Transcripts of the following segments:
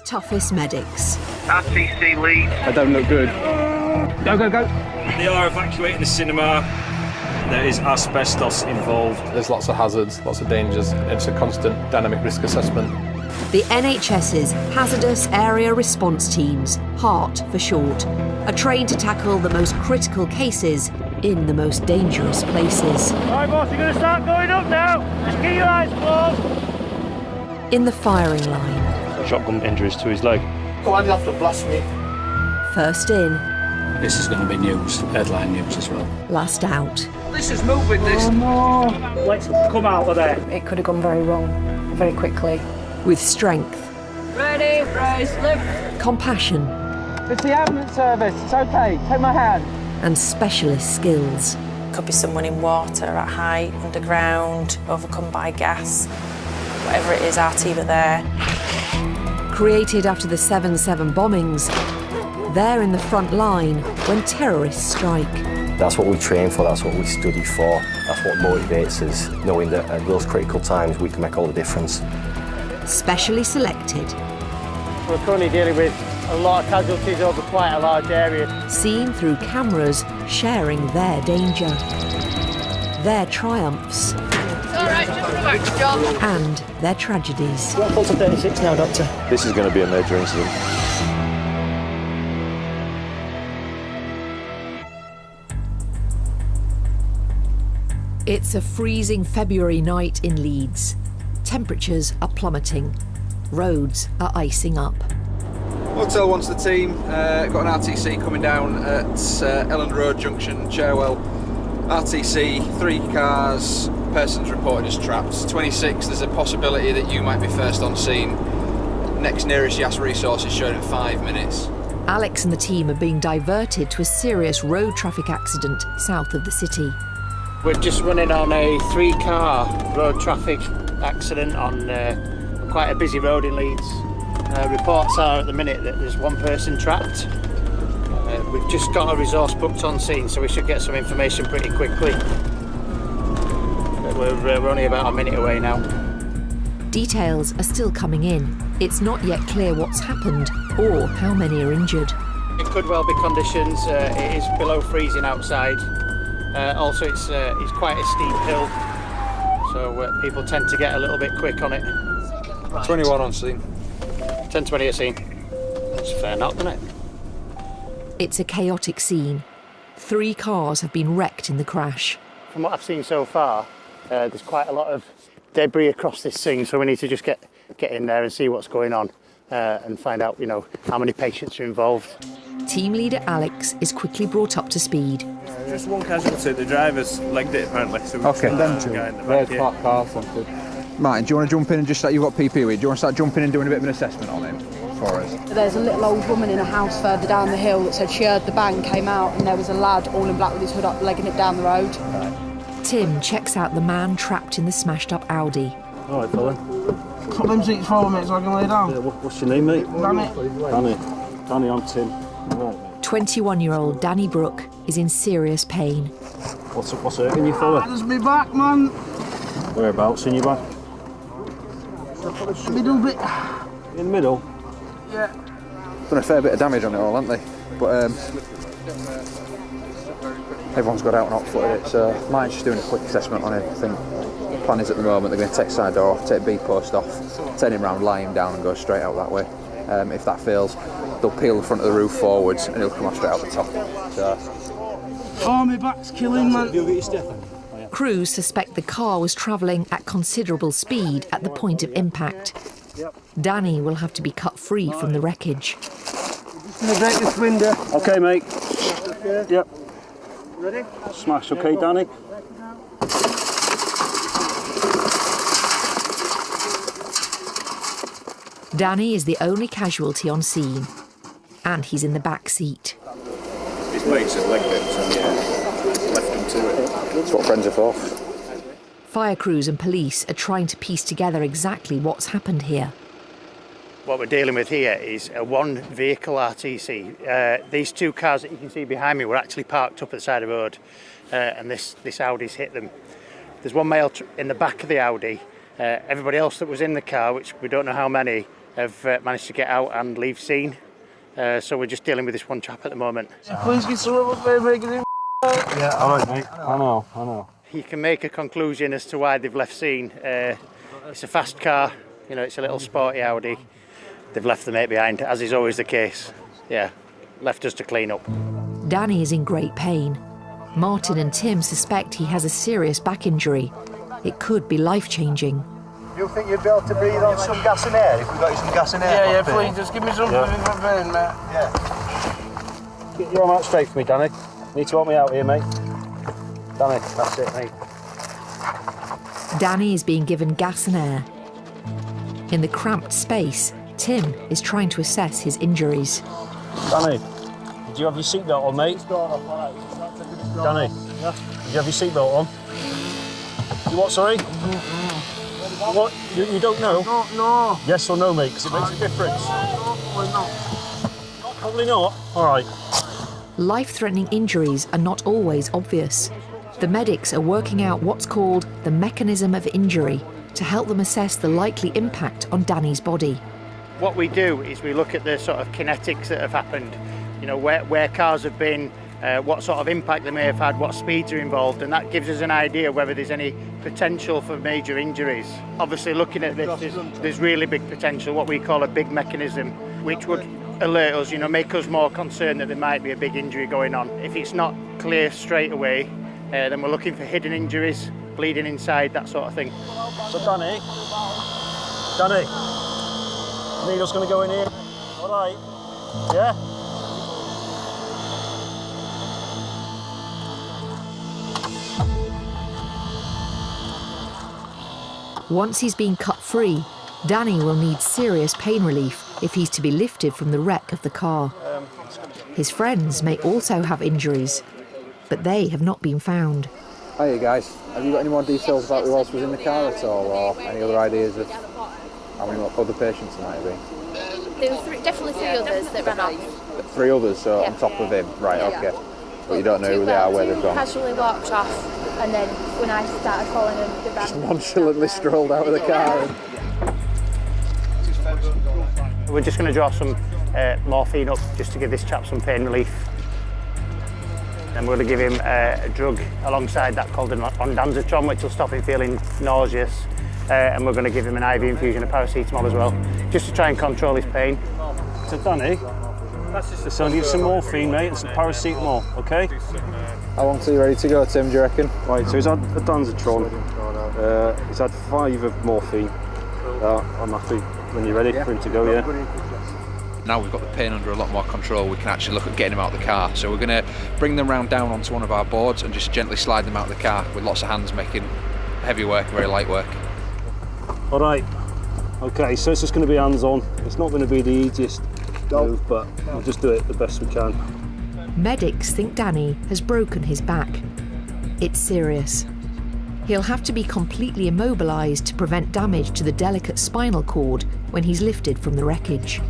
Toughest medics. RTC lead. I don't look good. Go, go, go. They are evacuating the cinema. There is asbestos involved. There's lots of hazards, lots of dangers. It's a constant dynamic risk assessment. The NHS's Hazardous Area Response Teams, HART for short, are trained to tackle the most critical cases in the most dangerous places. Right, boss, you're going to start going up now. Just keep your eyes closed. In the firing line. Shotgun injuries to his leg. Go on, you have to blast me. First in. This is going to be news, headline news as well. Last out. This is moving, this. Oh, no. Let's come out of there. It could have gone very wrong, very quickly. With strength. Ready, raise, lift. Compassion. It's the ambulance service. It's okay. Take my hand. And specialist skills. Could be someone in water, at height, underground, overcome by gas. Whatever it is, our team are there. Created after the 7/7 bombings, they're in the front line when terrorists strike. That's what we train for, that's what we study for, that's what motivates us, knowing that at those critical times we can make all the difference. Specially selected. We're currently dealing with a lot of casualties over quite a large area. Seen through cameras, sharing their danger, their triumphs, All right, just relax, John. and their tragedies. We're on pulse of 36 now, Doctor. This is going to be a major incident. It's a freezing February night in Leeds. Temperatures are plummeting. Roads are icing up. Hotel wants the team. Got an RTC coming down at Elland Road Junction, Cherwell. RTC, 3 cars, persons reported as trapped. 26, there's a possibility that you might be first on scene. Next nearest Yas resources showed in 5 minutes. Alex and the team are being diverted to a serious road traffic accident south of the city. We're just running on a 3-car road traffic accident on quite a busy road in Leeds. Reports are at the minute that there's 1 person trapped. We've just got a resource booked on scene, so we should get some information pretty quickly. We're only about a minute away now. Details are still coming in. It's not yet clear what's happened or how many are injured. It could well be conditions. It is below freezing outside. Also, it's quite a steep hill, so people tend to get a little bit quick on it. 21 on scene. 10:20 at scene. That's a fair knock, isn't it? It's a chaotic scene. 3 cars have been wrecked in the crash. From what I've seen so far, there's quite a lot of debris across this thing, so we need to just get in there and see what's going on and find out, how many patients are involved. Team leader Alex is quickly brought up to speed. Just 1 casualty, the driver's legged it apparently. So Okay, then red car something. Martin, do you want to jump in and just you've got PPE with? Do you want to start jumping in and doing a bit of an assessment on him for us? There's a little old woman in a house further down the hill that said she heard the bang, came out, and there was a lad all in black with his hood up, legging it down the road. Tim checks out the man trapped in the smashed up Audi. All right, fella. Put them seats forward, mate, so I can lay down. What's your name, mate? Danny. Danny, I'm Tim. 21-year-old Danny Brooke is in serious pain. What's hurting you, fella? Just be back, man. Whereabouts in your back? Middle bit. In the middle? Yeah. Done a fair bit of damage on it all, haven't they? But everyone's got out and hot-footed it, so mine's just doing a quick assessment on it. I think the plan is at the moment they're going to take side door off, take B post off, turn him round, lie him down and go straight out that way. If that fails, they'll peel the front of the roof forwards and he'll come off straight out the top. So. Oh, my back's killing, man. Crews suspect the car was travelling at considerable speed at the point of impact. Danny will have to be cut free from the wreckage. Just going to break this window. Okay, mate. Yep. Ready? Smash, okay, Danny? Danny is the only casualty on scene, and he's in the back seat. His mates had legged it, so left him to it. That's what friends are for. Fire crews and police are trying to piece together exactly what's happened here. What we're dealing with here is a 1-vehicle RTC. These 2 cars that you can see behind me were actually parked up at the side of the road, and this Audi's hit them. There's 1 male in the back of the Audi. Everybody else that was in the car, which we don't know how many, have managed to get out and leave scene. So we're just dealing with this one chap at the moment. Please get some of it. Yeah, alright mate, I know. You can make a conclusion as to why they've left scene. It's a fast car, you know, it's a little sporty Audi. They've left the mate behind, as is always the case. Yeah, left us to clean up. Danny is in great pain. Martin and Tim suspect he has a serious back injury. It could be life-changing. You think you'd be able to breathe on some gas and air if we got you some gas and air? Yeah, please, just give me something in my vein, mate. Yeah. Get your arm out straight for me, Danny. You need to help me out here, mate. Danny, that's it, mate. Danny is being given gas and air. In the cramped space, Tim is trying to assess his injuries. Danny, did you have your seatbelt on, mate? Danny, did you have your seatbelt on? You what, sorry? What? You don't know? No. Yes or no, mate? Because it makes a difference. No, Probably not. All right. Life-threatening injuries are not always obvious. The medics are working out what's called the mechanism of injury to help them assess the likely impact on Danny's body. What we do is we look at the sort of kinetics that have happened, you know, where cars have been, what sort of impact they may have had, what speeds are involved, and that gives us an idea whether there's any potential for major injuries. Obviously, looking at this, there's really big potential, what we call a big mechanism, which would alert us, you know, make us more concerned that there might be a big injury going on. If it's not clear straight away, then we're looking for hidden injuries, bleeding inside, that sort of thing. So Danny, needle's going to go in here. All right. Yeah. Once he's been cut free, Danny will need serious pain relief if he's to be lifted from the wreck of the car. His friends may also have injuries, but they have not been found. Hiya guys, have you got any more details about who else was in the car at all, or any other ideas of how many other patients there might have been? There were definitely 3 others that ran off. 3 others, so Yeah. on top of him, right, Yeah. okay. But you don't know who they are, where they've gone? Casually walked off, and then when I started following them, they ran. Just nonchalantly strolled out of the car. We're just going to draw some morphine up just to give this chap some pain relief. Then we're going to give him a drug alongside that called an ondansetron, which will stop him feeling nauseous. And we're going to give him an IV infusion of paracetamol as well, just to try and control his pain. So Danny, let's only give some morphine, mate, and some paracetamol, okay? How long till you're ready to go, Tim, do you reckon? Right, so he's had a dansetron. He's had 5 of morphine. I'm happy when you're ready for him to go, yeah? Now we've got the pain under a lot more control, we can actually look at getting him out of the car. So we're going to bring them round down onto one of our boards and just gently slide them out of the car with lots of hands making heavy work, very light work. All right. Okay, so it's just going to be hands-on. It's not going to be the easiest move, but we'll just do it the best we can. Medics think Danny has broken his back. It's serious. He'll have to be completely immobilised to prevent damage to the delicate spinal cord when he's lifted from the wreckage.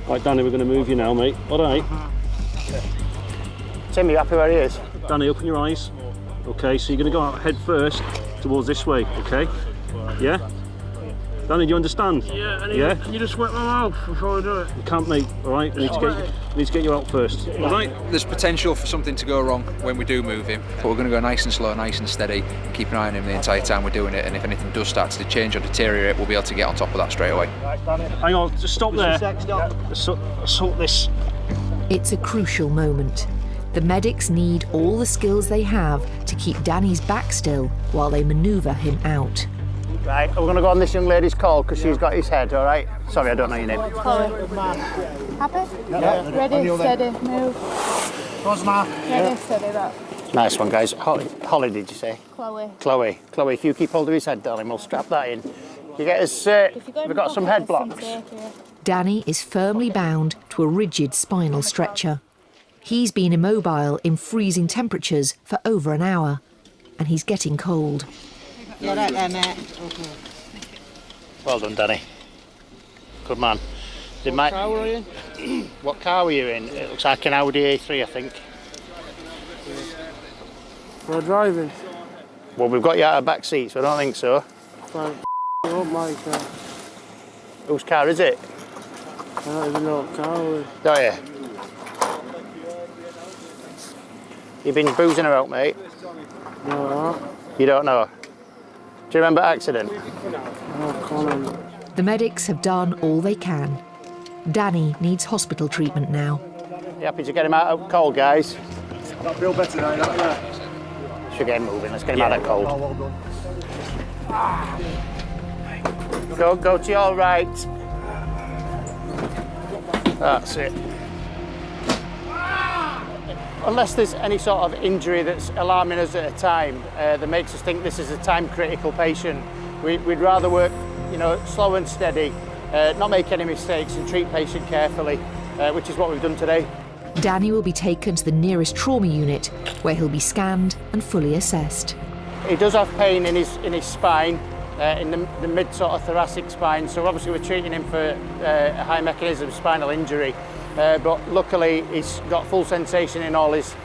Right, Danny, we're going to move you now, mate. All right. Tim, you happy where he is? Danny, open your eyes. Okay, so you're going to go out head first towards this way, okay? Yeah? Danny, do you understand? Yeah, can you just wet my mouth before I do it? You can't, mate, all right? We need to get you out first, all right? There's potential for something to go wrong when we do move him, but we're going to go nice and slow, nice and steady, and keep an eye on him the entire time we're doing it, and if anything does start to change or deteriorate, we'll be able to get on top of that straight away. Hang on, just stop there. Sort this. It's a crucial moment. The medics need all the skills they have to keep Danny's back still while they manoeuvre him out. Right, we're going to go on this young lady's call because she's got his head, all right? Sorry, I don't know your name. Chloe. Happy? Yeah. Ready, steady, move. Ready, steady, that. Nice one, guys. Holly, did you say? Chloe. Chloe, if you keep hold of his head, darling, we'll strap that in. You get us, we've got some head blocks. Danny is firmly bound to a rigid spinal stretcher. He's been immobile in freezing temperatures for over an hour, and he's getting cold. You're right there, mate. Well done, Danny. Good man. What car were you in? What car were you in? It looks like an Audi A3, I think. For driving? Well, we've got you out of back seat, so I don't think so. Right, oh my God. Whose car is it? I don't even know what car it is. Don't you? You've been boozing her out, mate? No. You don't know? Do you remember accident? I can't remember. The medics have done all they can. Danny needs hospital treatment now. You happy to get him out of cold, guys? That feel better now, that, yeah. Should get him moving. Let's get him out of cold. Oh, well done. Go to your right. That's it. Unless there's any sort of injury that's alarming us at a time, that makes us think this is a time-critical patient, we'd rather work, you know, slow and steady, not make any mistakes and treat patient carefully, which is what we've done today. Danny will be taken to the nearest trauma unit, where he'll be scanned and fully assessed. He does have pain in his spine, in the mid sort of thoracic spine, so obviously we're treating him for a high mechanism spinal injury, but luckily he's got full sensation in all his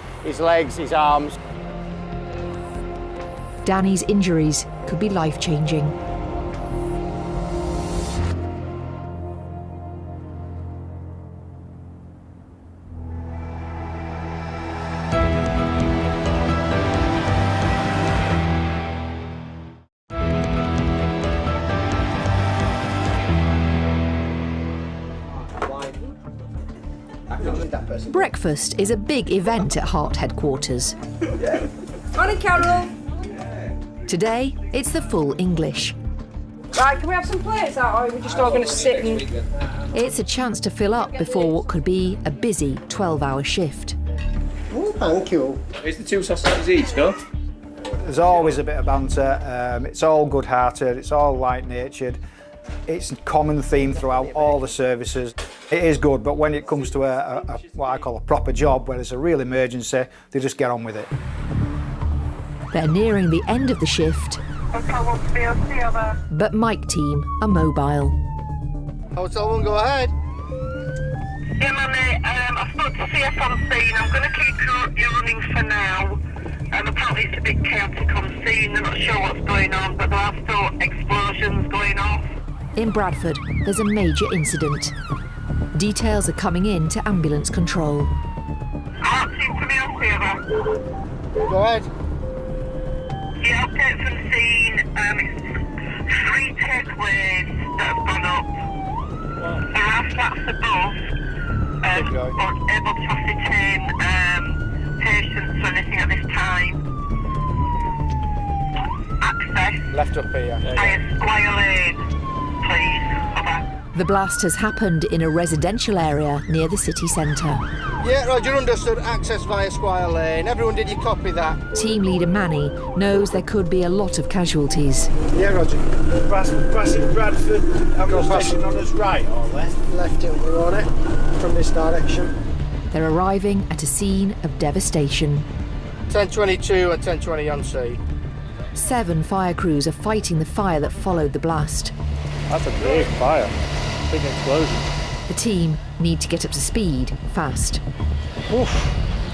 legs, his arms. Danny's injuries could be life-changing. Breakfast is a big event at HART headquarters. Morning, Carol. Today, it's the full English. Right, can we have some plates out, or are we just all going to sit and... It's a chance to fill up before what could be a busy 12-hour shift. Oh, thank you. Here's the 2 sausages each, go. There's always a bit of banter. It's all good-hearted. It's all light-natured. It's a common theme throughout all the services. It is good, but when it comes to what I call a proper job, where there's a real emergency, they just get on with it. They're nearing the end of the shift, but Mike team are mobile. Hotel 1, go ahead. Yeah, Mummy, I spoke to CF on scene. I'm going to keep you running for now. Apparently it's a bit chaotic on scene. They're not sure what's going on, but there are still explosions going off. In Bradford, there's a major incident. Details are coming in to ambulance control. HART team to me on theatre. Go ahead. The update from scene, it's 3 takeaways that have gone up. There are flats above, or able to ascertain patients or anything at this time. Access. Left up here. Via Squire Lane, please. Over. The blast has happened in a residential area near the city centre. Yeah, Roger, understood. Access via Squire Lane. Everyone, did you copy that? Team leader Manny knows there could be a lot of casualties. Yeah, Roger. Passing Bradford, passing on us right or left? Left it, we're on it, from this direction. They're arriving at a scene of devastation. 1022 and 1020 on scene. 7 fire crews are fighting the fire that followed the blast. That's a big fire. Big explosion. The team need to get up to speed fast. Oof.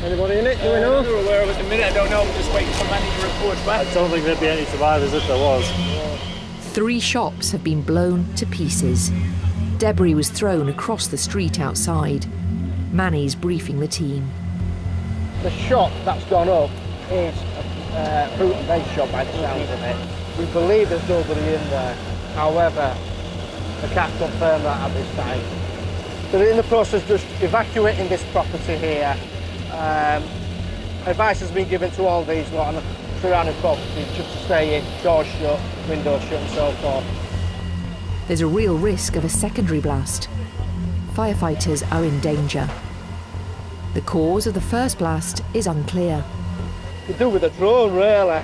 Anybody in it? Do we know? We're aware of it at the minute. I don't know. We're just waiting for Manny to report back. I don't think there'd be any survivors if there was. 3 shops have been blown to pieces. Debris was thrown across the street outside. Manny's briefing the team. The shop that's gone up is a fruit and veg shop by the sounds of it. We believe there's nobody in there. However, I can't confirm that at this time. They're in the process of just evacuating this property here. Advice has been given to all these lot on the surrounding properties just to stay in, doors shut, windows shut and so forth. There's a real risk of a secondary blast. Firefighters are in danger. The cause of the first blast is unclear. To do with a drone, really.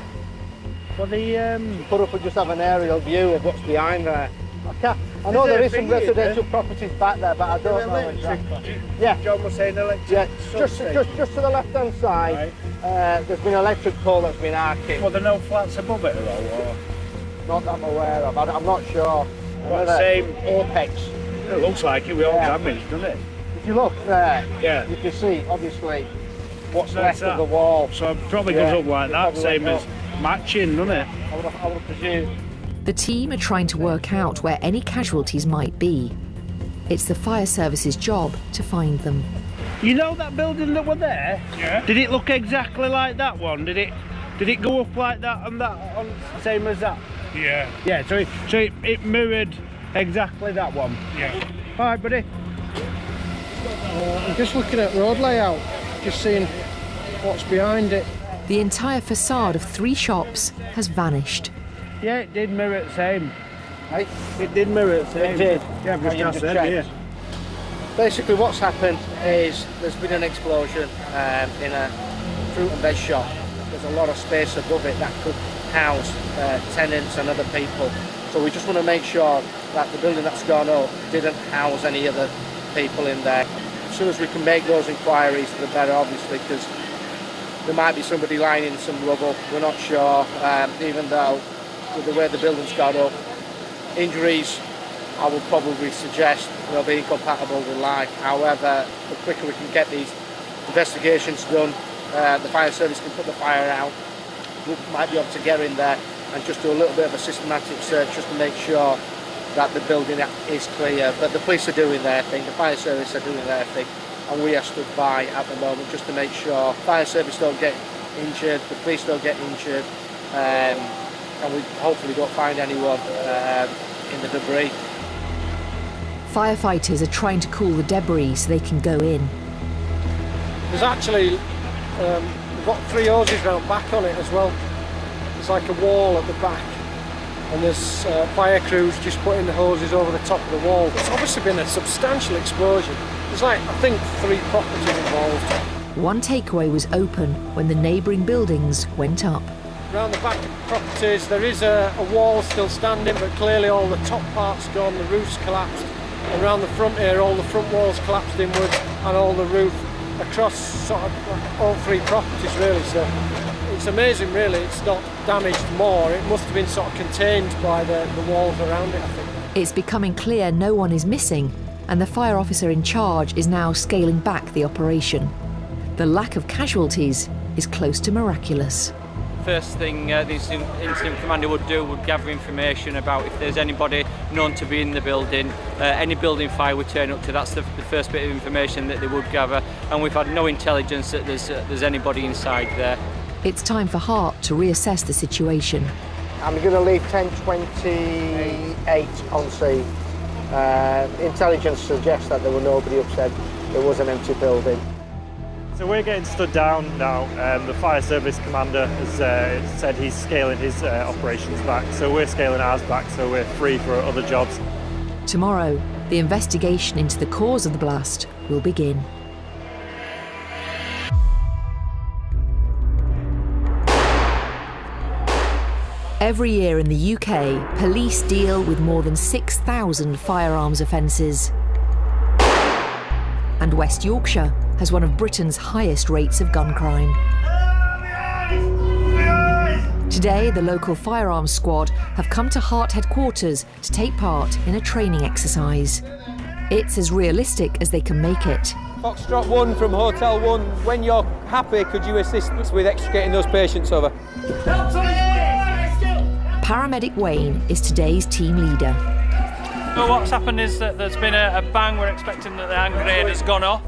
Well, they put up and just have an aerial view of what's behind there. I know there is some residential properties back there, but I don't know exactly. Yeah. John was saying electric. Yeah, just to the left-hand side, there's been an electric pole that's been arcing. Well, there are no flats above it at all, or? Not that I'm aware of. I'm not sure. What, same apex? It looks like it. We all damaged, doesn't it? If you look there, yeah, you can see obviously what's so left of the wall. So it probably goes up like that, same as matching, doesn't it? I would presume. The team are trying to work out where any casualties might be. It's the fire service's job to find them. You know that building that were there? Yeah. Did it look exactly like that one? Did it go up like that and that on same as that? Yeah. Yeah, so it mirrored exactly that one. Yeah. All right, buddy. I'm just looking at road layout, just seeing what's behind it. The entire facade of 3 shops has vanished. Yeah, it did mirror the same. Hey? It did mirror the same. It did. Yeah, but it's just checked. Basically what's happened is there's been an explosion in a fruit and veg shop. There's a lot of space above it that could house tenants and other people. So we just want to make sure that the building that's gone up didn't house any other people in there. As soon as we can make those inquiries, the better, obviously, because there might be somebody lying in some rubble. We're not sure, even though with the way the building's gone up, injuries I would probably suggest will be incompatible with life. However, the quicker we can get these investigations done, the fire service can put the fire out. We might be able to get in there and just do a little bit of a systematic search just to make sure that the building is clear. But the police are doing their thing, the fire service are doing their thing, and we are stood by at the moment just to make sure fire service don't get injured, the police don't get injured, and we hopefully don't find anyone in the debris. Firefighters are trying to cool the debris so they can go in. There's actually, we've got 3 hoses round back on it as well. There's like a wall at the back, and there's fire crews just putting the hoses over the top of the wall. It's obviously been a substantial explosion. There's like, I think, 3 properties involved. One takeaway was open when the neighbouring buildings went up. Around the back properties there is a wall still standing, but clearly all the top part's gone, the roof's collapsed. Around the front here, all the front walls collapsed inwards, and all the roof across sort of all 3 properties really. So it's amazing really, it's not damaged more. It must have been sort of contained by the walls around it, I think. It's becoming clear no one is missing, and the fire officer in charge is now scaling back the operation. The lack of casualties is close to miraculous. First thing the incident commander would do would gather information about if there's anybody known to be in the building. Any building fire would turn up to, that's the first bit of information that they would gather, and we've had no intelligence that there's anybody inside there. It's time for HART to reassess the situation. I'm going to leave 10:28 on scene. Intelligence suggests that there were nobody upstairs. There was an empty building. So we're getting stood down now. The fire service commander has said he's scaling his operations back, so we're scaling ours back so we're free for other jobs. Tomorrow, the investigation into the cause of the blast will begin. Every year in the UK, police deal with more than 6,000 firearms offences. And West Yorkshire has one of Britain's highest rates of gun crime. Today, the local firearms squad have come to HART headquarters to take part in a training exercise. It's as realistic as they can make it. Foxtrot 1 from Hotel 1, when you're happy, could you assist us with extricating those patients over? Paramedic Wayne is today's team leader. So what's happened is that there's been a bang. We're expecting that the hand grenade has gone off.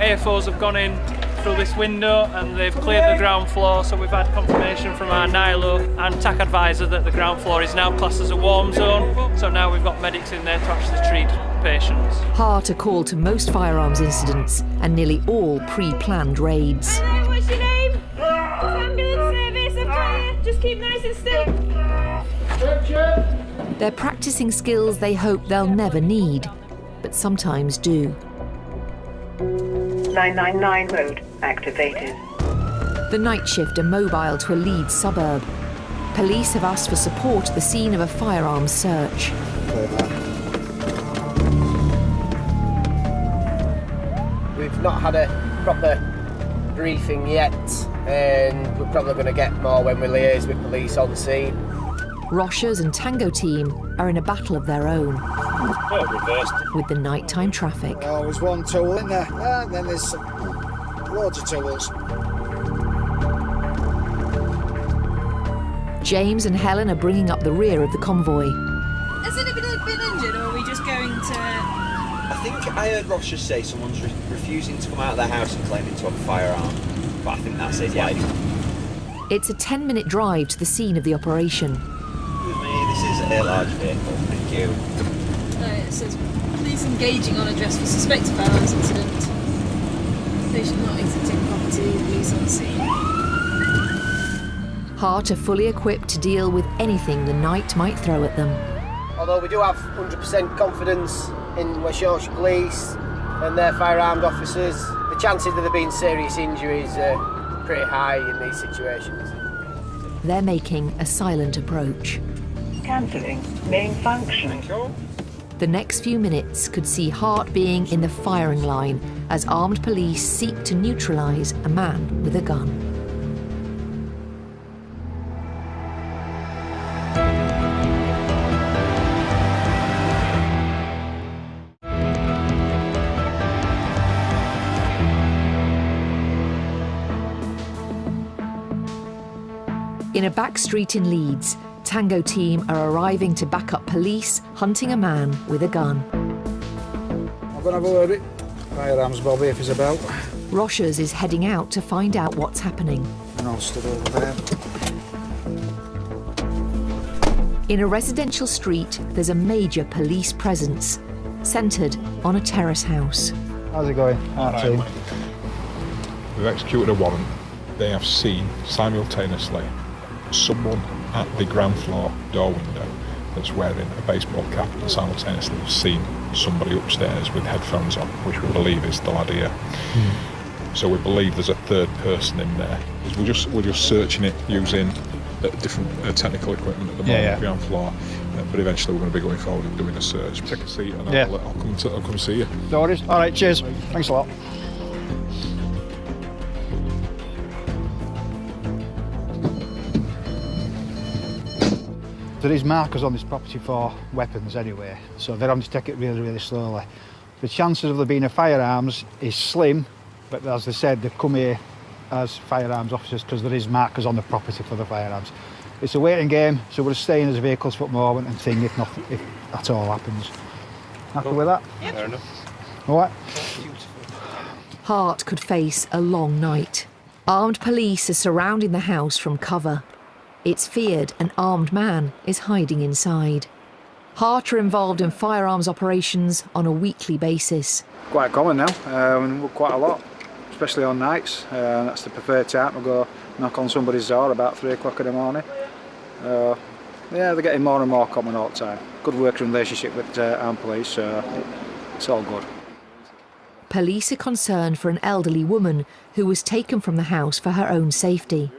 AFOs have gone in through this window and they've cleared the ground floor, so we've had confirmation from our NILO and TAC advisor that the ground floor is now classed as a warm zone, so now we've got medics in there to actually treat patients. HART are called to most firearms incidents and nearly all pre-planned raids. Hello, what's your name? Ambulance service, I'm clear. Just keep nice and still. They're practicing skills they hope they'll never need, but sometimes do. 999 road activated. The night shift are mobile to a Leeds suburb. Police have asked for support at the scene of a firearms search. We've not had a proper briefing yet, and we're probably going to get more when we liaise with police on the scene. Roshers and Tango team are in a battle of their own with the nighttime traffic. Oh, there's one tool in there, and then there's loads of tools. James and Helen are bringing up the rear of the convoy. Has anybody been injured, or are we just going to... I think I heard Ross just say someone's refusing to come out of their house and claiming to have a firearm. But I think that's it, yeah. It's a 10-minute drive to the scene of the operation. This is a large vehicle, thank you. It says, police engaging on address for suspected firearms incident. Patient not exiting property, police on scene. HART are fully equipped to deal with anything the night might throw at them. Although we do have 100% confidence in West Yorkshire Police and their firearmed officers, the chances of there being serious injuries are pretty high in these situations. They're making a silent approach. Cancelling main function. The next few minutes could see HART being in the firing line as armed police seek to neutralise a man with a gun. In a back street in Leeds, Tango team are arriving to back up police hunting a man with a gun. I'm going to have a word with firearms Bobby if he's about. Roshers is heading out to find out what's happening. And I'll stood over there. In a residential street, there's a major police presence, centred on a terrace house. How's it going? Right. We've executed a warrant. They have seen simultaneously someone at the ground floor door window that's wearing a baseball cap, and simultaneously have seen somebody upstairs with headphones on, which we believe is the lad here. So we believe there's a third person in there. We're just searching it using different technical equipment at the moment, the ground floor. But eventually we're going to be going forward and doing a search. Take a seat and I'll come see you. No worries. All right, cheers. Thanks a lot. There is markers on this property for weapons anyway, so they're having to take it really, really slowly. The chances of there being a firearms is slim, but as they said, they come here as firearms officers because there is markers on the property for the firearms. It's a waiting game, so we're staying as vehicles for the moment and seeing if that all happens. Happy with that? Yep. Fair enough. All right. HART could face a long night. Armed police are surrounding the house from cover. It's feared an armed man is hiding inside. HART are involved in firearms operations on a weekly basis. Quite common now, quite a lot, especially on nights. That's the preferred time to go knock on somebody's door about 3 o'clock in the morning. Yeah, they're getting more and more common all the time. Good working relationship with armed police, so it's all good. Police are concerned for an elderly woman who was taken from the house for her own safety.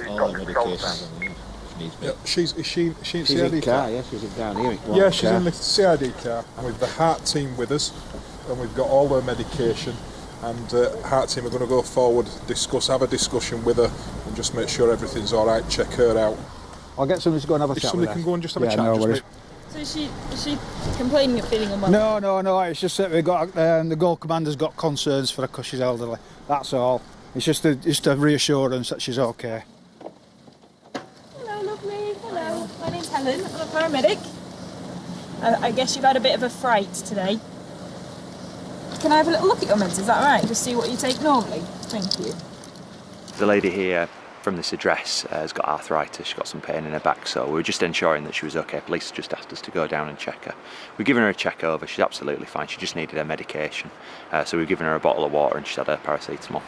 All the medications she's in CID car, yeah, she's down here. Yeah, she's in the CID car with the HART team with us, and we've got all her medication, and HART team are going to go forward, have a discussion with her and just make sure everything's all right, check her out. I'll get somebody to go and have a chat with her. Somebody can go and just have a chat. No worries. So is she complaining of feeling unwell? No, it's just that we've got, the Gold Commander's got concerns for her because she's elderly, that's all. It's just a reassurance that she's okay. Hello, my name's Helen. I'm a paramedic. I guess you've had a bit of a fright today. Can I have a little look at your meds? Is that all right? Just see what you take normally. Thank you. The lady here from this address has got arthritis. She's got some pain in her back, so we were just ensuring that she was okay. Police just asked us to go down and check her. We've given her a check over. She's absolutely fine. She just needed her medication. So we've given her a bottle of water and she's had her paracetamol.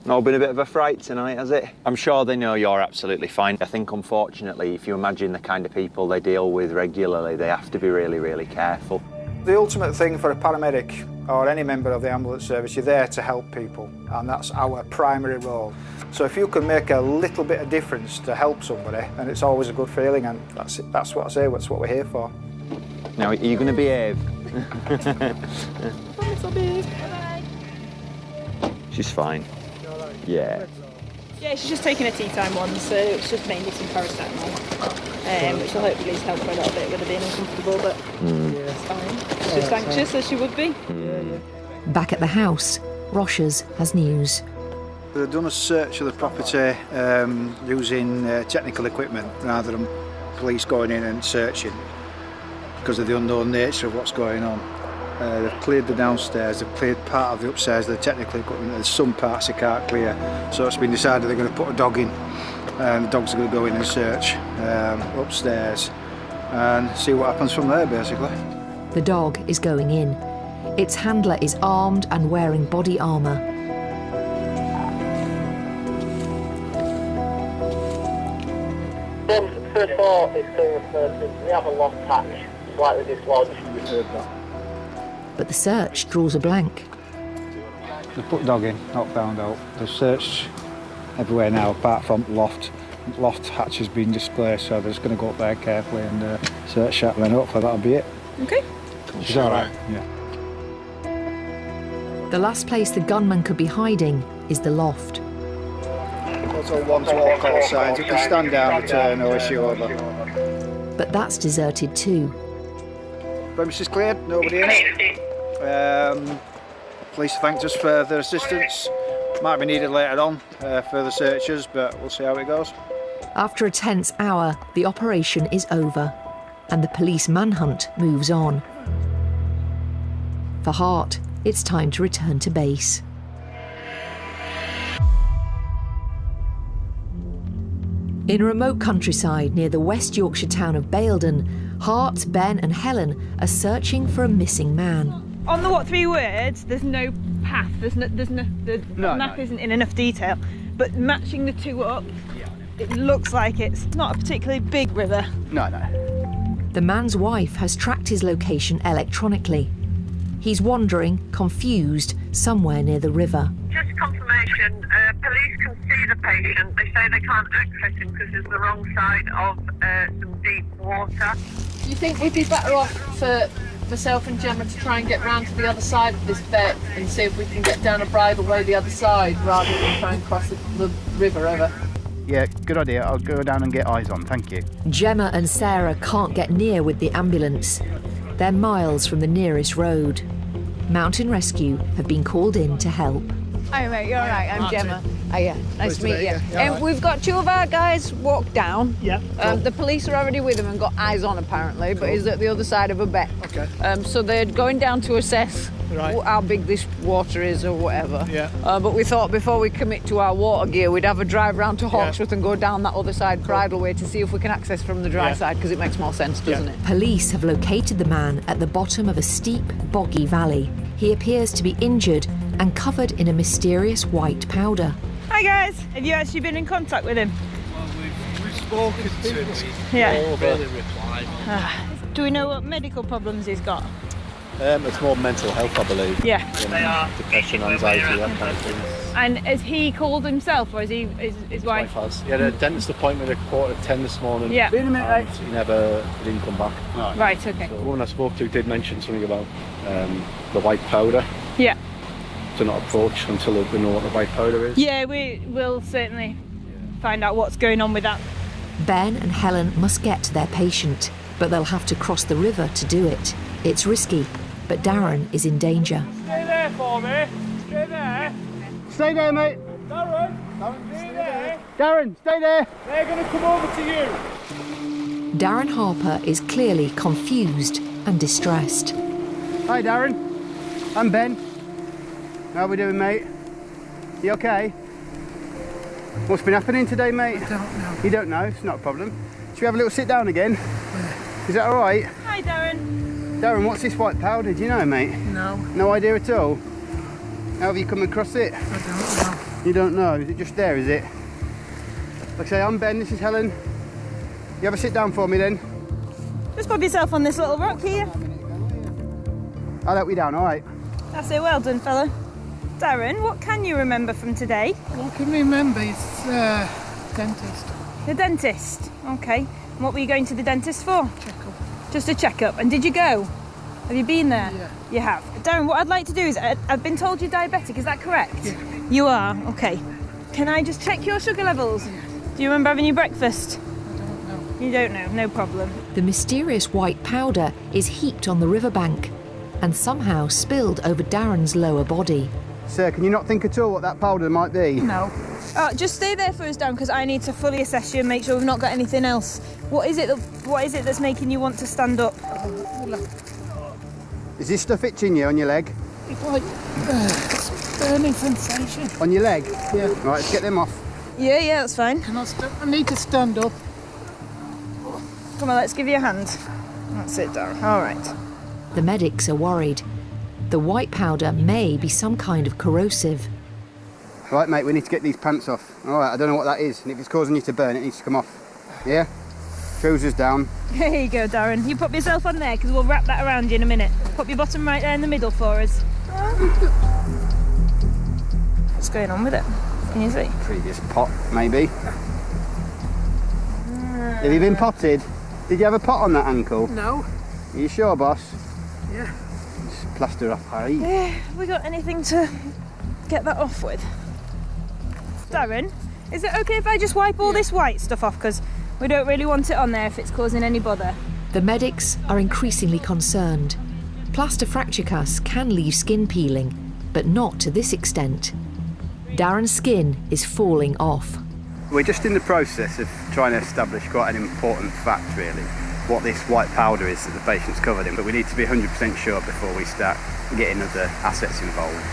Not been a bit of a fright tonight, has it? I'm sure they know you're absolutely fine. I think, unfortunately, if you imagine the kind of people they deal with regularly, they have to be really, really careful. The ultimate thing for a paramedic or any member of the ambulance service, you're there to help people, and that's our primary role. So if you can make a little bit of difference to help somebody, then it's always a good feeling, and that's what I say, that's what we're here for. Now, are you going to behave? Promise I'll behave. Bye-bye. She's fine. Yeah. Yeah, she's just taking a tea time one, so it's just mainly some paracetamol, which will hopefully help her a little bit with her being uncomfortable, but it's fine. She's just anxious, as she would be. Back at the house, Roshers has news. They've done a search of the property using technical equipment rather than police going in and searching because of the unknown nature of what's going on. They've cleared the downstairs, they've cleared part of the upstairs of the technical equipment. There's some parts they can't clear, so it's been decided they're going to put a dog in, and the dogs are going to go in and search upstairs and see what happens from there, basically. The dog is going in. Its handler is armed and wearing body armour. First of all, it's we have a lost hatch, slightly dislodged. But the search draws a blank. They've put dog in, not found out. They've searched everywhere now, apart from loft. Loft hatch has been displaced, so they're just going to go up there carefully and search that, and then hopefully that'll be it. Okay. Is that right? Yeah. The last place the gunman could be hiding is the loft. Also one-to-all call signs. You can stand down, return, no issue over. But that's deserted too. Premises cleared, nobody in it. Police thanked us for their assistance. Might be needed later on, further searches, but we'll see how it goes. After a tense hour, the operation is over and the police manhunt moves on. For HART, it's time to return to base. In a remote countryside near the West Yorkshire town of Baildon, HART, Ben and Helen are searching for a missing man. On the what 3 words, there's no path, the map isn't in enough detail, but matching the two up, it looks like it's not a particularly big river. No. The man's wife has tracked his location electronically. He's wandering, confused, somewhere near the river. Just confirmation, police can see the patient. They say they can't access him because it's the wrong side of some deep water. Do you think we'd be better off for myself and Gemma to try and get round to the other side of this bit and see if we can get down a bridleway the other side rather than try and cross the river over? Yeah, good idea. I'll go down and get eyes on, thank you. Gemma and Sarah can't get near with the ambulance. They're miles from the nearest road. Mountain Rescue have been called in to help. Hi mate, you're alright, I'm Gemma. Hiya, nice to meet you. We've got 2 of our guys walked down. Yeah. The police are already with him and got eyes on apparently, but he's at the other side of a beck. Okay. So they're going down to assess how big this water is or whatever. Yeah. But we thought before we commit to our water gear, we'd have a drive round to Hawksworth and go down that other side bridleway to see if we can access from the dry side, because it makes more sense, doesn't it? Police have located the man at the bottom of a steep, boggy valley. He appears to be injured and covered in a mysterious white powder. Hi guys, have you actually been in contact with him? Well, we've spoken to him. Yeah. Barely replied. Do we know what medical problems he's got? It's more mental health, I believe. Yeah. Depression, anxiety, that kind of thing. And has he called himself, or is he his wife? Has. He had a dentist appointment at 9:45 this morning. Yeah. He didn't come back. Right, okay. So the woman I spoke to did mention something about the white powder. Yeah. To not approach until we know what the white powder is. Yeah, we will certainly find out what's going on with that. Ben and Helen must get to their patient, but they'll have to cross the river to do it. It's risky, but Darren is in danger. Stay there for me. Stay there. Stay there, mate. Darren, stay there. Darren, stay there. They're going to come over to you. Darren Harper is clearly confused and distressed. Hi, Darren. I'm Ben. How are we doing, mate? You okay? What's been happening today, mate? I don't know. You don't know? It's not a problem. Should we have a little sit down again? Yeah. Is that all right? Hi, Darren. Darren, what's this white powder? Do you know, mate? No. No idea at all? How have you come across it? I don't know. You don't know? Is it just there, is it? Like I say, I'm Ben, this is Helen. You have a sit down for me then? Just pop yourself on this little rock here. I'll help you down, all right? That's it, well done, fella. Darren, what can you remember from today? What can you remember? It's dentist. The dentist, okay. And what were you going to the dentist for? Check-up. Just a checkup. And did you go? Have you been there? Yeah. You have. Darren, what I'd like to do is, I've been told you're diabetic, is that correct? Yeah. You are? Okay. Can I just check your sugar levels? Yeah. Do you remember having your breakfast? I don't know. You don't know, no problem. The mysterious white powder is heaped on the riverbank and somehow spilled over Darren's lower body. Sir, can you not think at all what that powder might be? No. Oh, just stay there for us, Darren, because I need to fully assess you and make sure we've not got anything else. What is it that's making you want to stand up? Is this stuff itching you on your leg? It's like burning sensation. On your leg? Yeah. Right, let's get them off. Yeah, that's fine. I need to stand up. Come on, let's give you a hand. That's it, Darren. All right. The medics are worried. The white powder may be some kind of corrosive. Right, mate, we need to get these pants off. All right, I don't know what that is, and if it's causing you to burn, it needs to come off. Yeah? Trousers down. There you go, Darren. You pop yourself on there, because we'll wrap that around you in a minute. Pop your bottom right there in the middle for us. What's going on with it? Can you see? Previous pot, maybe. Have you been potted? Did you have a pot on that ankle? No. Are you sure, boss? Yeah. Just plaster off, Harry. Yeah, have we got anything to get that off with? Darren, is it okay if I just wipe all this white stuff off? Because we don't really want it on there if it's causing any bother. The medics are increasingly concerned. Plaster fracture casts can leave skin peeling, but not to this extent. Darren's skin is falling off. We're just in the process of trying to establish quite an important fact, really, what this white powder is that the patient's covered in, but we need to be 100% sure before we start getting other assets involved.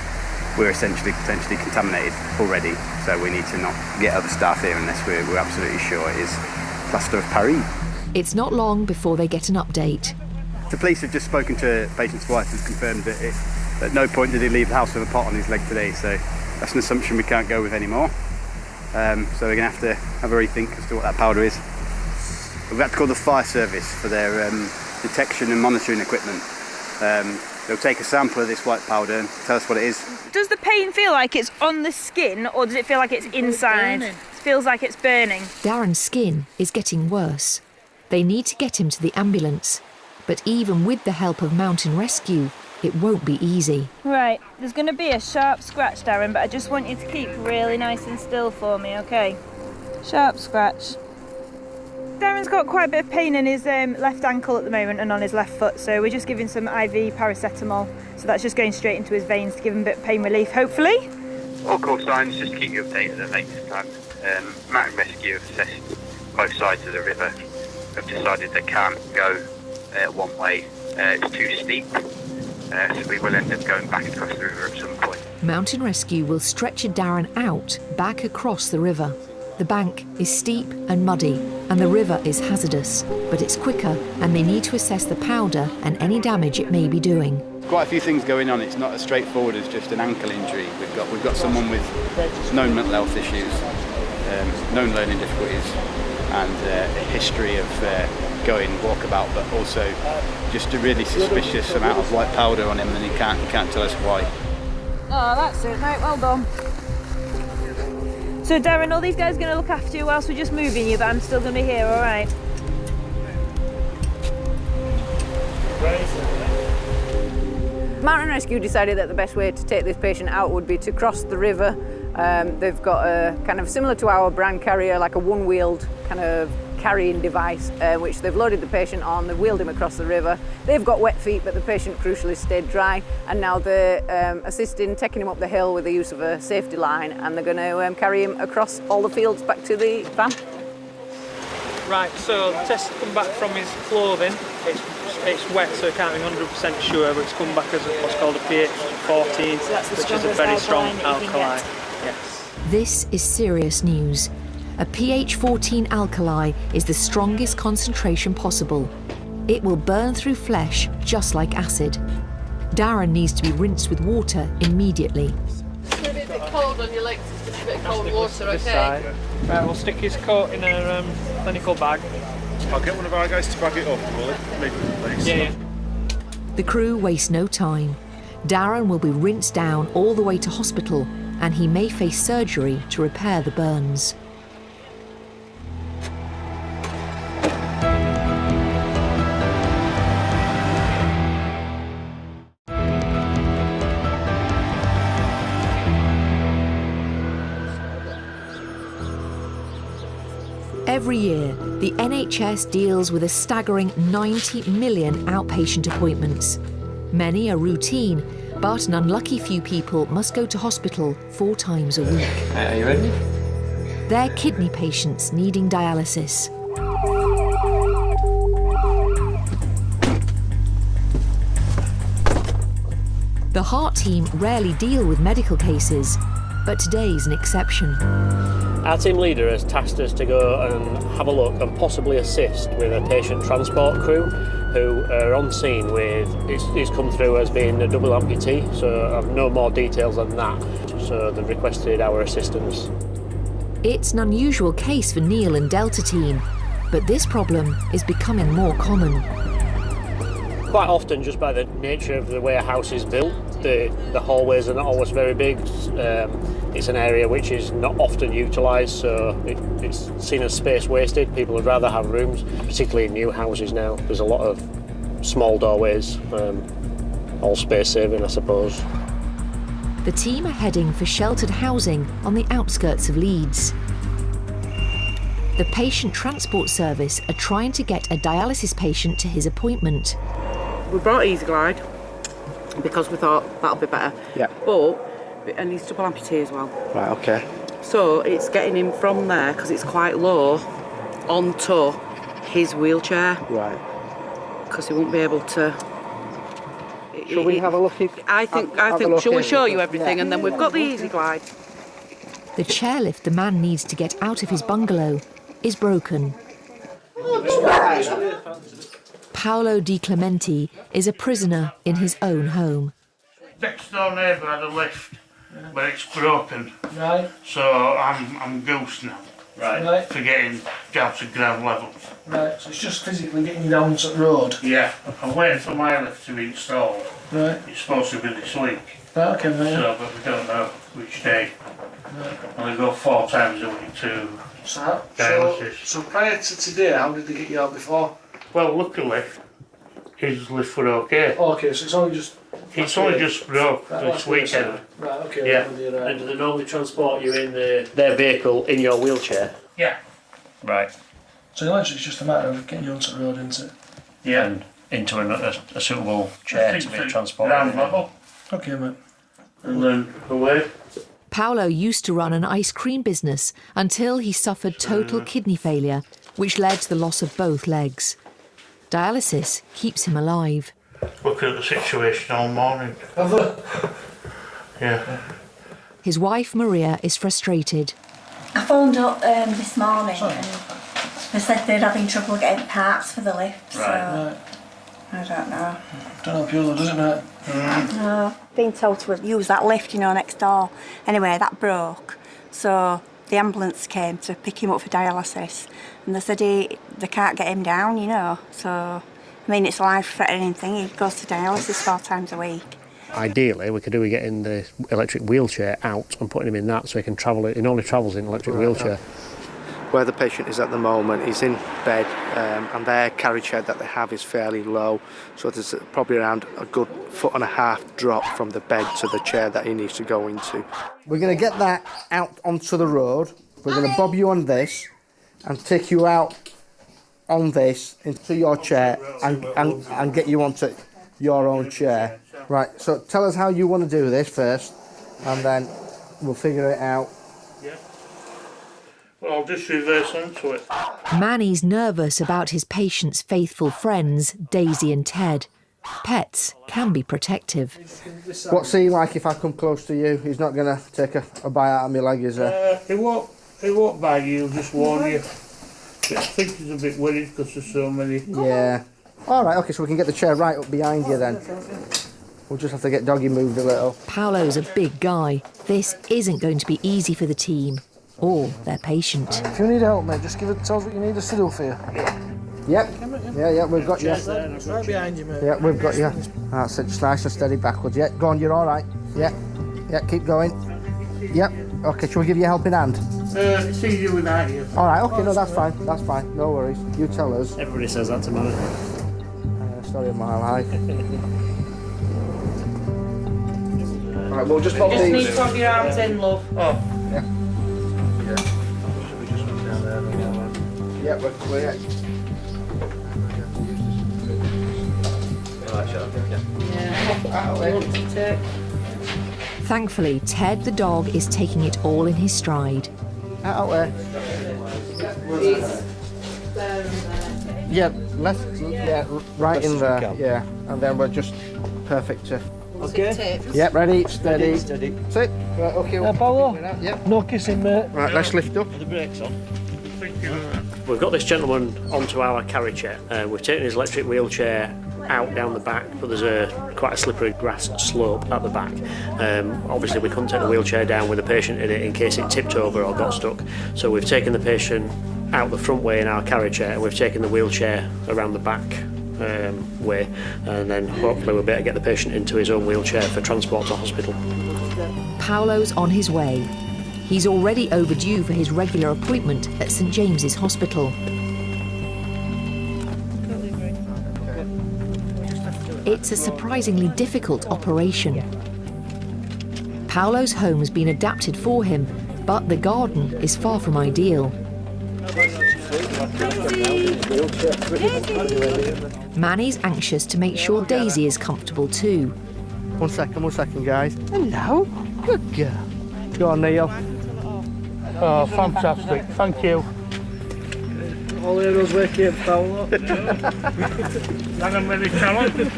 We're essentially potentially contaminated already, so we need to not get other staff here unless we're absolutely sure it is plaster of Paris. It's not long before they get an update. The police have just spoken to the patient's wife and confirmed that at no point did he leave the house with a pot on his leg today, so that's an assumption we can't go with anymore. So we're going to have a rethink as to what that powder is. We've had to call the fire service for their detection and monitoring equipment. They'll take a sample of this white powder and tell us what it is. Does the pain feel like it's on the skin, or does it feel like it's inside? It feels like it's burning. Darren's skin is getting worse. They need to get him to the ambulance, but even with the help of mountain rescue, it won't be easy. Right, there's going to be a sharp scratch, Darren, but I just want you to keep really nice and still for me, okay? Sharp scratch. Darren's got quite a bit of pain in his left ankle at the moment and on his left foot, so we're just giving some IV paracetamol. So that's just going straight into his veins to give him a bit of pain relief, hopefully. All call signs, just to keep you updated at the latest plan. Mountain Rescue have assessed both sides of the river, have decided they can't go one way, it's too steep. So we will end up going back across the river at some point. Mountain Rescue will stretch Darren out back across the river. The bank is steep and muddy, and the river is hazardous, but it's quicker, and they need to assess the powder and any damage it may be doing. Quite a few things going on. It's not as straightforward as just an ankle injury. We've got someone with known mental health issues, known learning difficulties, and a history of going walkabout, but also just a really suspicious amount of white powder on him, and he can't tell us why. Oh, that's it, mate. Well done. So, Darren, all these guys are going to look after you whilst we're just moving you, but I'm still going to be here, all right? Mountain Rescue decided that the best way to take this patient out would be to cross the river. They've got a kind of similar to our brand carrier, like a one-wheeled kind of carrying device, which they've loaded the patient on, they've wheeled him across the river. They've got wet feet, but the patient crucially stayed dry, and now they're assisting taking him up the hill with the use of a safety line, and they're going to carry him across all the fields back to the van. Right, so the test come back from his clothing. It's wet, so I can't be 100% sure, but it's come back as what's called a pH 14, which is a very strong alkali. Yes. This is serious news. A pH 14 alkali is the strongest concentration possible. It will burn through flesh just like acid. Darren needs to be rinsed with water immediately. It's going to be a bit cold on your legs, it's going to be a bit cold water, okay? Right, we'll stick his coat in a clinical bag. I'll get one of our guys to bag it up, will it? Please. Yeah. The crew waste no time. Darren will be rinsed down all the way to hospital, and he may face surgery to repair the burns. Every year, the NHS deals with a staggering 90 million outpatient appointments. Many are routine, But an unlucky few people must go to hospital 4 times a week. Are you ready? They're kidney patients needing dialysis. The HART team rarely deal with medical cases, but today's an exception. Our team leader has tasked us to go and have a look and possibly assist with a patient transport crew who are on scene with, it's come through as being a double amputee, so I've no more details than that, so they've requested our assistance. It's an unusual case for Neil and Delta team, but this problem is becoming more common. Quite often, just by the nature of the way a house is built, the hallways are not always very big. It's an area which is not often utilised, so it's seen as space wasted. People would rather have rooms, particularly in new houses now. There's a lot of small doorways, all space saving, I suppose. The team are heading for sheltered housing on the outskirts of Leeds. The patient transport service are trying to get a dialysis patient to his appointment. We brought EasyGlide because we thought that'll be better. Yeah. And he's double amputee as well. Right, okay. So it's getting him from there, because it's quite low, onto his wheelchair. Right. Because he won't be able to. Shall we have a look? I think. Shall we show you everything, and then we've got the EasyGlide. The chairlift the man needs to get out of his bungalow is broken. Paolo Di Clementi is a prisoner in his own home. Next door neighbour had a lift, but it's broken. Right. So I'm goose now. Right. For getting down to ground level. Right, so it's just physically getting you down to the road? Yeah. I'm waiting for my lift to be installed. Right. It's supposed to be this week. Right, okay, mate. So, but we don't know which day. Right. And I go 4 times a week to dialysis. So prior to today, how did they get you out before? Well, luckily, his lift were okay. Oh, okay, so it's only just... It's only just broke this weekend. Right, okay. Yeah. Right. And do they normally transport you in their vehicle in your wheelchair? Yeah. Right. So it's just a matter of getting you onto the road, isn't it? Yeah. And into a suitable chair to be transported. Ground level. Okay, mate. And then away. Paolo used to run an ice cream business until he suffered total kidney failure, which led to the loss of both legs. Dialysis keeps him alive. Looking at the situation all morning. Yeah. His wife Maria is frustrated. I phoned up this morning and they said they're having trouble getting parts for the lift, so I don't know. Don't help you, does it, mate? No, been told to use that lift, next door. Anyway, that broke, so the ambulance came to pick him up for dialysis, and they said they can't get him down, so... I mean, it's a life-threatening thing. He goes to dialysis 4 times a week. Ideally, we could do with getting the electric wheelchair out and putting him in that so he can travel. He normally travels in an electric wheelchair. Where the patient is at the moment, he's in bed, and their carriage head that they have is fairly low, so there's probably around a good 1.5 foot drop from the bed to the chair that he needs to go into. We're going to get that out onto the road. We're going to bob you on this and take you out on this into your chair and get you onto your own chair. Right, so tell us how you want to do this first, and then we'll figure it out. Yeah. Well, I'll just reverse onto it. Manny's nervous about his patient's faithful friends, Daisy and Ted. Pets can be protective. What's he like if I come close to you? He's not going to take a bite out of my leg, is he? He won't bite you, he'll just warn you. I think he's a bit worried because there's so many. Yeah. All right, okay, so we can get the chair right up behind you then. We'll just have to get Doggy moved a little. Paolo's a big guy. This isn't going to be easy for the team or their patient. If you need help, mate, just tell us what you need us to do for you. Yep. Yeah, we've got you. Right behind you, mate. Yeah, we've got you. That's it, just nice and steady backwards. Yeah, go on, you're all right. Yeah, keep going. Yep. Okay, shall we give you a helping hand? It's easier without you. All right, okay, no, that's fine, no worries. You tell us. Everybody says that to me. Story of my life. All right, we'll just pop these. You just need to pop your arms in, love. Oh. Yeah. Should we just run down there? Yeah, we're clear. Thankfully, Ted the dog is taking it all in his stride. Out there. Yeah, right in there. Yeah, and then we're just perfect. Okay. Yep, ready, steady. Steady. Sit. Right, okay. Paolo. Yep. No kissing, mate. Right, let's lift up. Are the brakes on? We've got this gentleman onto our carriage chair. We've taken his electric wheelchair out down the back, but there's quite a slippery grass slope at the back. Obviously we couldn't take the wheelchair down with the patient in it in case it tipped over or got stuck. So we've taken the patient out the front way in our carriage chair, and we've taken the wheelchair around the back way, and then hopefully we'll be able to get the patient into his own wheelchair for transport to hospital. Paolo's on his way. He's already overdue for his regular appointment at St James's Hospital. It's a surprisingly difficult operation. Paolo's home's been adapted for him, but the garden is far from ideal. Manny's anxious to make sure Daisy is comfortable too. One second, guys. Hello. Good girl. Go on, Neil. Oh, fantastic. Thank you. All heroes wake up, Paolo. I'm very talented.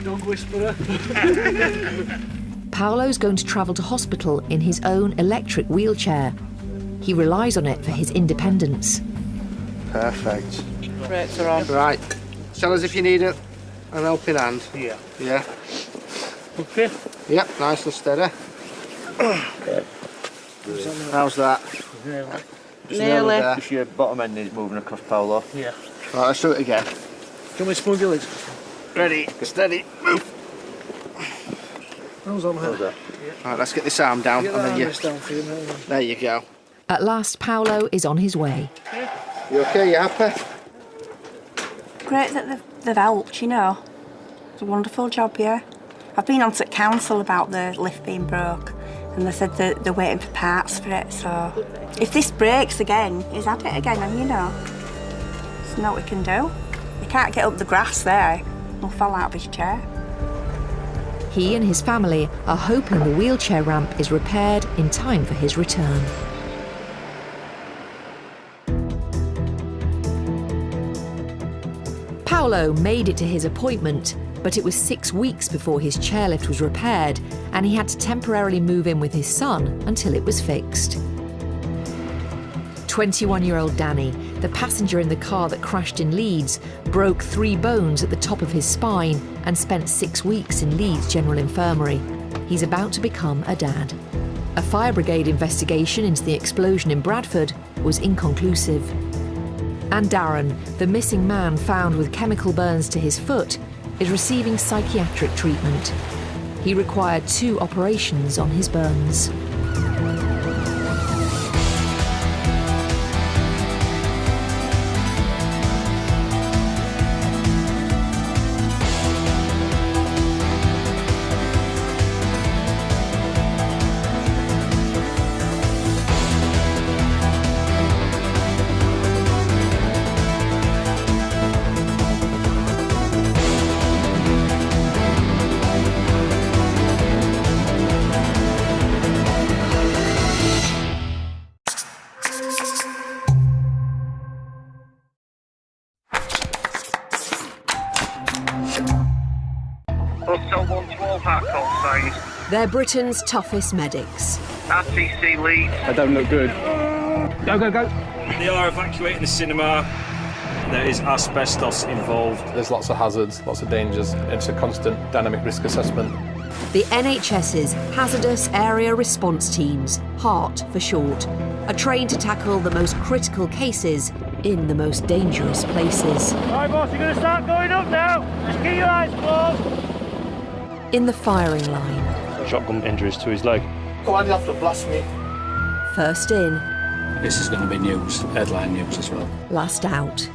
Dog whisperer. Paolo's going to travel to hospital in his own electric wheelchair. He relies on it for his independence. Perfect. Brakes are on. Right. Tell us if you need an helping hand. Yeah. Yeah. Okay. Yep, nice and steady. Okay. How's that? Yeah. Nearly. Just your bottom end is moving across, Paolo. Yeah. Right, let's do it again. Can we smooth your legs? Ready, steady, move. How's on my head? Right, let's get this arm down. Get And that then armrest down for you, mate. there you go. At last, Paolo is on his way. You okay? You happy? Great that they've helped, you know. It's a wonderful job, yeah. I've been on to council about the lift being broke, and they said that they're waiting for parts for it, so if this breaks again, he's had it again, and you know, there's not what we can do. He can't get up the grass there. He'll fall out of his chair. He and his family are hoping the wheelchair ramp is repaired in time for his return. Paolo made it to his appointment, but it was 6 weeks before his chairlift was repaired, and he had to temporarily move in with his son until it was fixed. 21-year-old Danny, the passenger in the car that crashed in Leeds, broke 3 bones at the top of his spine and spent 6 weeks in Leeds General Infirmary. He's about to become a dad. A fire brigade investigation into the explosion in Bradford was inconclusive. And Darren, the missing man found with chemical burns to his foot, is receiving psychiatric treatment. He required 2 operations on his burns. Hotel 112 HART call signs. They're Britain's toughest medics. RTC Leeds. I don't look good. Go, go, go. They are evacuating the cinema. There is asbestos involved. There's lots of hazards, lots of dangers. It's a constant dynamic risk assessment. The NHS's Hazardous Area Response Teams, HART for short, are trained to tackle the most critical cases in the most dangerous places. Alright boss, you're going to start going up now. Just keep your eyes closed. In the firing line. Shotgun injuries to his leg. Come on, you have to blast me. First in. This is going to be news, headline news as well. Last out.